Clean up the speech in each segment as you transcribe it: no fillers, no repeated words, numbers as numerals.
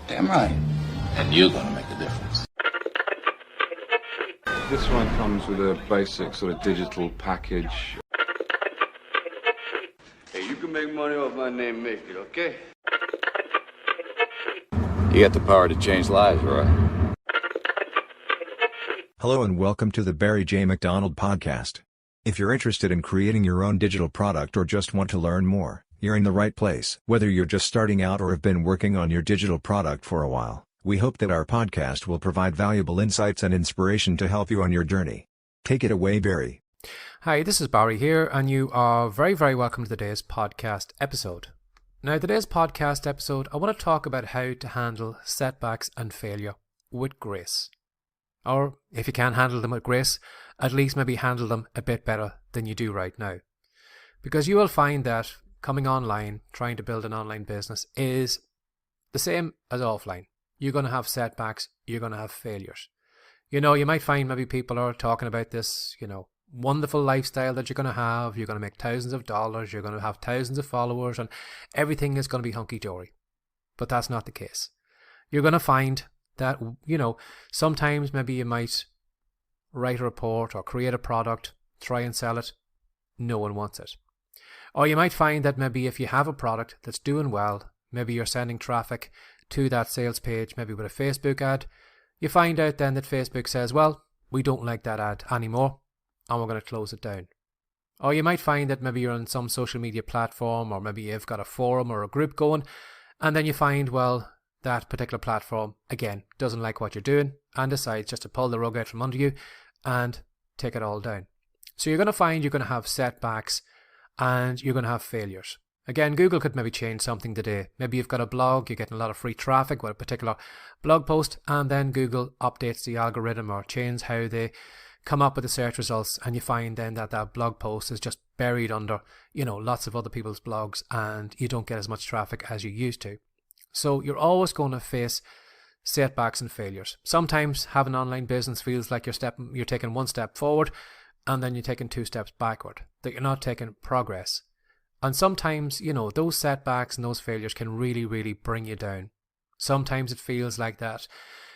Damn right. And you're gonna make a difference. This one comes with a basic sort of digital package. Hey, you can make money off my name, make it, okay? You got the power to change lives, right? Hello and welcome to the Barry J. McDonald podcast. If you're interested in creating your own digital product or just want to learn more, you're in the right place. Whether you're just starting out or have been working on your digital product for a while, we hope that our podcast will provide valuable insights and inspiration to help you on your journey. Take it away, Barry. Hi, this is Barry here, and you are very, very welcome to today's podcast episode. Now, today's podcast episode, I want to talk about how to handle setbacks and failure with grace. Or, if you can't handle them with grace, at least maybe handle them a bit better than you do right now. Because you will find that coming online, trying to build an online business is the same as offline. You're going to have setbacks, you're going to have failures. You know, you might find maybe people are talking about this, wonderful lifestyle that you're going to have. You're going to make thousands of dollars, you're going to have thousands of followers, and everything is going to be hunky-dory. But that's not the case. You're going to find that, sometimes maybe you might write a report or create a product, try and sell it. No one wants it. Or you might find that maybe if you have a product that's doing well, maybe you're sending traffic to that sales page, maybe with a Facebook ad, you find out then that Facebook says, well, we don't like that ad anymore, and we're going to close it down. Or you might find that maybe you're on some social media platform, or maybe you've got a forum or a group going, and then you find, well, that particular platform, again, doesn't like what you're doing and decides just to pull the rug out from under you and take it all down. So you're going to find you're going to have setbacks and you're going to have failures. Again, Google could maybe change something today. Maybe you've got a blog, you're getting a lot of free traffic with a particular blog post, and then Google updates the algorithm or changes how they come up with the search results, and you find then that that blog post is just buried under, lots of other people's blogs, and you don't get as much traffic as you used to. So you're always going to face setbacks and failures. Sometimes having an online business feels like you're taking one step forward and then you're taking two steps backward, that you're not taking progress. And sometimes, those setbacks and those failures can really, really bring you down. Sometimes it feels like that.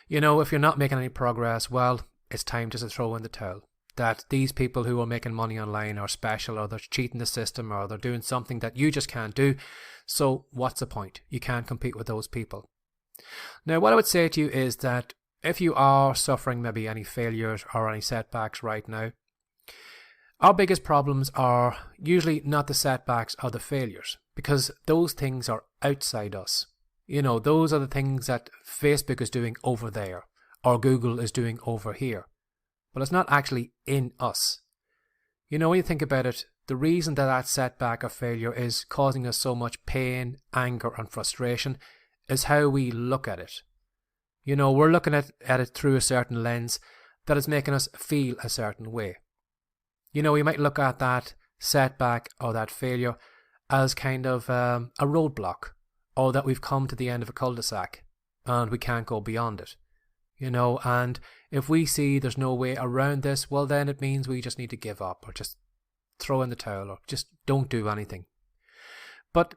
If you're not making any progress, well, it's time just to throw in the towel. That these people who are making money online are special, or they're cheating the system, or they're doing something that you just can't do. So what's the point? You can't compete with those people. Now, what I would say to you is that if you are suffering maybe any failures or any setbacks right now, our biggest problems are usually not the setbacks or the failures, because those things are outside us. Those are the things that Facebook is doing over there, or Google is doing over here. But it's not actually in us. When you think about it, the reason that setback or failure is causing us so much pain, anger and frustration is how we look at it. We're looking at it through a certain lens that is making us feel a certain way. We might look at that setback or that failure as kind of a roadblock, or that we've come to the end of a cul-de-sac and we can't go beyond it. And if we see there's no way around this, well, then it means we just need to give up, or just throw in the towel, or just don't do anything. But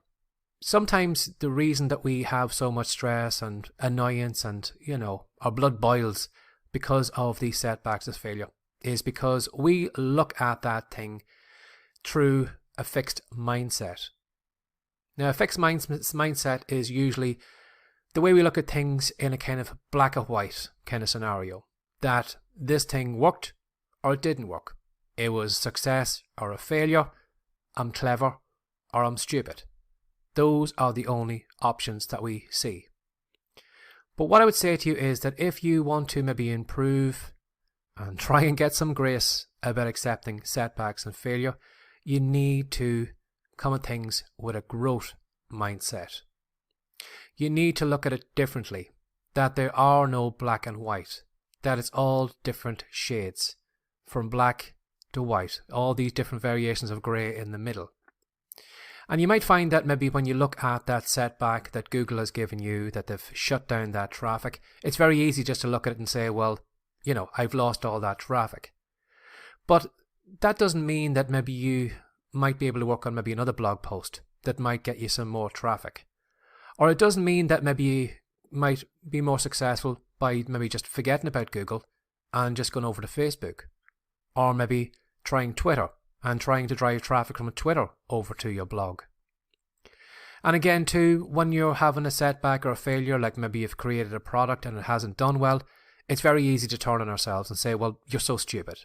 sometimes the reason that we have so much stress and annoyance and, our blood boils because of these setbacks as failure is because we look at that thing through a fixed mindset. Now, a fixed mindset is usually the way we look at things in a kind of black or white kind of scenario. That this thing worked or it didn't work. It was success or a failure. I'm clever or I'm stupid. Those are the only options that we see. But what I would say to you is that if you want to maybe improve and try and get some grace about accepting setbacks and failure, you need to come at things with a growth mindset. You need to look at it differently, that there are no black and white, that it's all different shades, from black to white, all these different variations of grey in the middle. And you might find that maybe when you look at that setback that Google has given you, that they've shut down that traffic, it's very easy just to look at it and say, well, I've lost all that traffic. But that doesn't mean that maybe you might be able to work on maybe another blog post that might get you some more traffic. Or it doesn't mean that maybe might be more successful by maybe just forgetting about Google and just going over to Facebook, or maybe trying Twitter and trying to drive traffic from Twitter over to your blog. And again too, when you're having a setback or a failure, like maybe you've created a product and it hasn't done well, it's very easy to turn on ourselves and say, well, you're so stupid.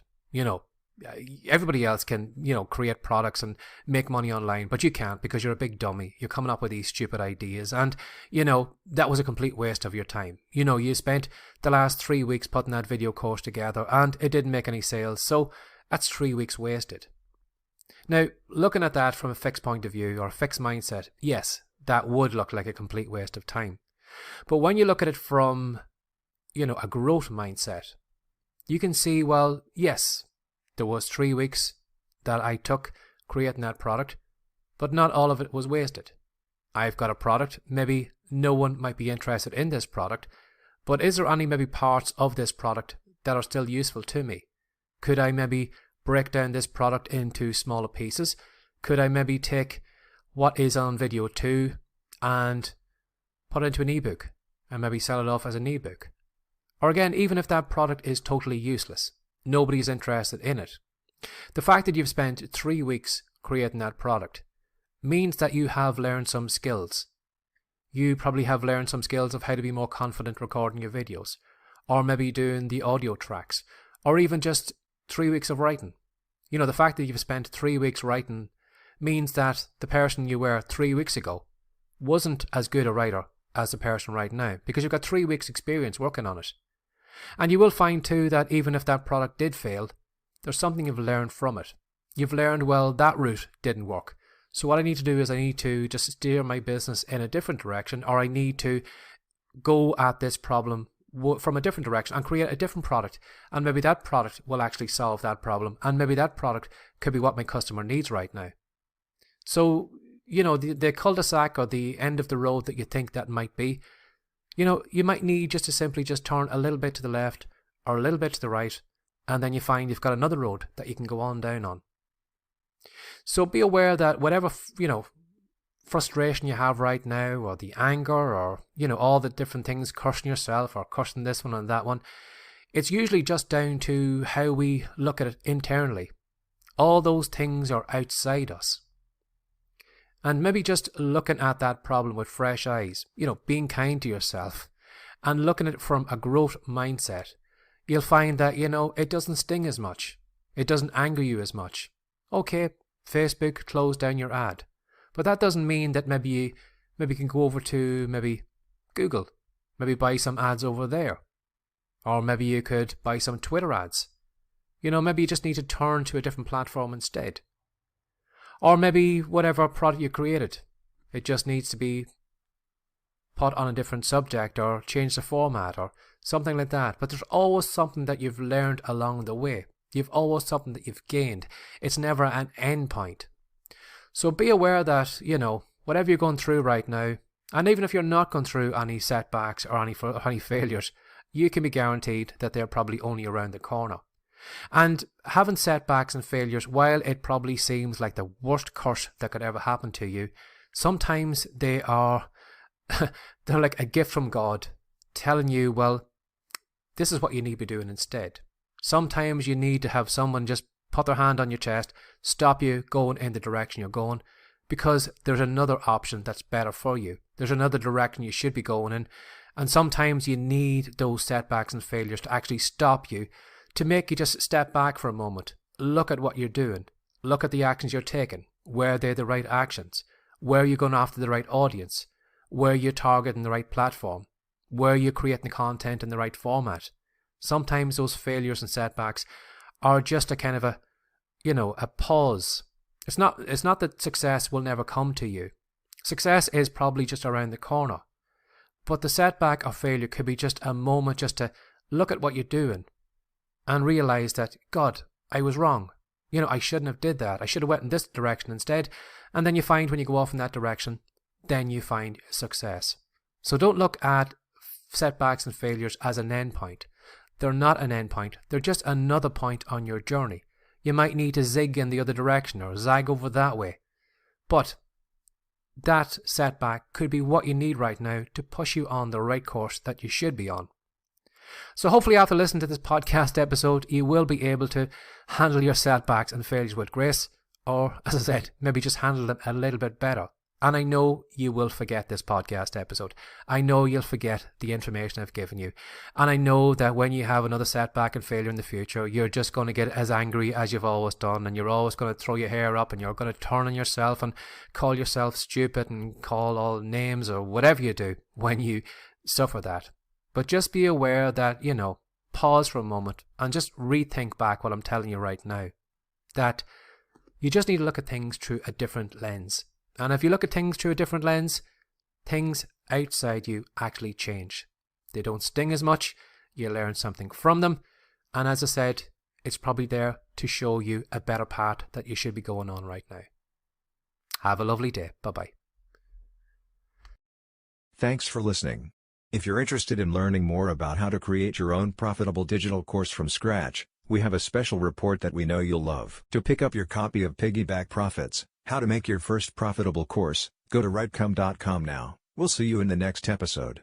Everybody else can, create products and make money online, but you can't because you're a big dummy. You're coming up with these stupid ideas and, that was a complete waste of your time. You spent the last 3 weeks putting that video course together and it didn't make any sales, so that's 3 weeks wasted. Now, looking at that from a fixed point of view or a fixed mindset, yes, that would look like a complete waste of time. But when you look at it from, a growth mindset, you can see, well, yes, there was 3 weeks that I took creating that product, but not all of it was wasted. I've got a product, maybe no one might be interested in this product, but is there any maybe parts of this product that are still useful to me? Could I maybe break down this product into smaller pieces? Could I maybe take what is on video 2 and put it into an ebook and maybe sell it off as an ebook? Or again, even if that product is totally useless, nobody's interested in it, the fact that you've spent 3 weeks creating that product means that you have learned some skills. You probably have learned some skills of how to be more confident recording your videos, or maybe doing the audio tracks, or even just 3 weeks of writing. The fact that you've spent 3 weeks writing means that the person you were 3 weeks ago wasn't as good a writer as the person right now, because you've got 3 weeks experience working on it. And you will find too that even if that product did fail, there's something you've learned from it. You've learned, well, that route didn't work. So what I need to do is I need to just steer my business in a different direction, or I need to go at this problem from a different direction and create a different product, and maybe that product will actually solve that problem, and maybe that product could be what my customer needs right now. So the cul-de-sac or the end of the road that you think that might be, you might need just to simply just turn a little bit to the left or a little bit to the right, and then you find you've got another road that you can go on down on. So be aware that whatever frustration you have right now, or the anger, or all the different things, cursing yourself or cursing this one and that one, it's usually just down to how we look at it internally. All those things are outside us. And maybe just looking at that problem with fresh eyes, being kind to yourself and looking at it from a growth mindset, you'll find that it doesn't sting as much. It doesn't anger you as much. Okay, Facebook closed down your ad, but that doesn't mean that maybe you can go over to maybe Google, maybe buy some ads over there, or maybe you could buy some Twitter ads. Maybe you just need to turn to a different platform instead, or maybe whatever product you created, it just needs to be put on a different subject or change the format or something like that. But there's always something that you've learned along the way. You've always something that you've gained. It's never an end point. So be aware that, whatever you're going through right now, and even if you're not going through any setbacks or any failures, you can be guaranteed that they're probably only around the corner. And having setbacks and failures, while it probably seems like the worst curse that could ever happen to you, sometimes they are they're like a gift from God telling you, well, this is what you need to be doing instead. Sometimes you need to have someone just put their hand on your chest, stop you going in the direction you're going, because there's another option that's better for you. There's another direction you should be going in, and sometimes you need those setbacks and failures to actually stop you, to make you just step back for a moment, look at what you're doing, look at the actions you're taking, were they the right actions, were you going after the right audience, were you targeting the right platform, were you creating the content in the right format. Sometimes those failures and setbacks are just a kind of a pause. It's not that success will never come to you. Success is probably just around the corner. But the setback or failure could be just a moment just to look at what you're doing and realize that, God, I was wrong. I shouldn't have did that. I should have went in this direction instead. And then you find when you go off in that direction, then you find success. So don't look at setbacks and failures as an end point. They're not an end point. They're just another point on your journey. You might need to zig in the other direction or zag over that way. But that setback could be what you need right now to push you on the right course that you should be on. So hopefully after listening to this podcast episode, you will be able to handle your setbacks and failures with grace, or, as I said, maybe just handle them a little bit better. And I know you will forget this podcast episode. I know you'll forget the information I've given you. And I know that when you have another setback and failure in the future, you're just going to get as angry as you've always done, and you're always going to throw your hair up, and you're going to turn on yourself and call yourself stupid and call all names or whatever you do when you suffer that. But just be aware that, pause for a moment and just rethink back what I'm telling you right now. That you just need to look at things through a different lens. And if you look at things through a different lens, things outside you actually change. They don't sting as much. You learn something from them. And as I said, it's probably there to show you a better path that you should be going on right now. Have a lovely day. Bye-bye. Thanks for listening. If you're interested in learning more about how to create your own profitable digital course from scratch, we have a special report that we know you'll love. To pick up your copy of Piggyback Profits, How to Make Your First Profitable Course, go to writecom.com now. We'll see you in the next episode.